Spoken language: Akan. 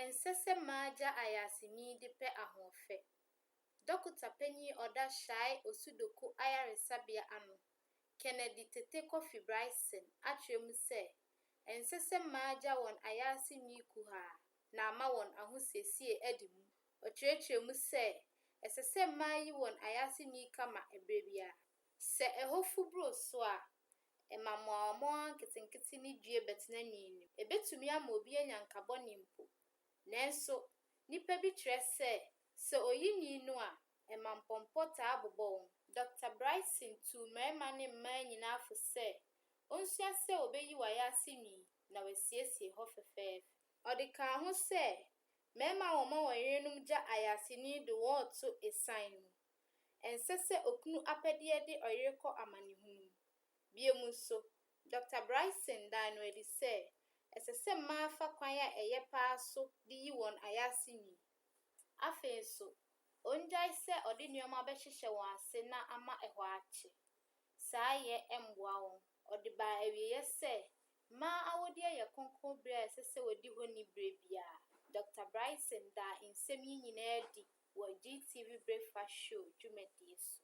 Ɛnsɛ sɛ mmaa gya ayaasenhwi de pɛ ahoɔfɛ. Dɔkota panyin Ɔda Hyai Osudoko ayaresabea ano, Kennedy Tete Kofi Bryson akyerɛ mu sɛ, ɛnsɛ sɛ mmaa gya wɔn ayaasenhwi kuhaa na ama wɔn ahosiesie adi mu. Ɔkyerɛkyerɛ mu sɛ, ɛsɛ sɛ mmaa yi wɔn ayaasenhwi kama ɛberɛ biara. Sɛ ɛhɔ fu boro so a, ɛma mmoawa nketenkete ne due bɛtena nwii no, ɛbɛtumi ama obi anya nkabɔne mpo. Nanso, nnipa bi kyerɛ sɛ oyi nwii no a, ɛma mpɔmpɔ taa bobɔ wɔn. Dr. Bryson tuu mmarima ne mmaa nyinaa fo sɛ, ɔnsua sɛ obeyi w'ayaasenhwi na wasiesie hɔ fɛfɛɛfɛ. Ɔde kaa ho sɛ, mmarima a wɔma wɔn yerenom gya ayaasenhwi de wɔn reto esan mu. Ɛnsɛ sɛ okunu apɛdeɛ de ɔyere kɔ amanehunu mu. Bio mu nso, Dr. Bryson daa no adi sɛ, ɛsɛ sɛ mmaa fa kwan a ɛyɛ paa so de yi wɔn ayaasenhwi. Afei nso, ɔngyae sɛ ɔde nneɛma bɛhyehyɛ wɔn ase na ama ɛhɔ akye. Saa yɛ mmoa wɔn. Ɔde baa awieeɛ sɛ, mmaa awɔdeɛ yɛ kronkron bere a ɛsɛ sɛ wɔdi hɔ ni bere biara. Dr. Bryson daa nsɛm yi nyinaa adi wɔ GTV Breakfast Show dwumadie so.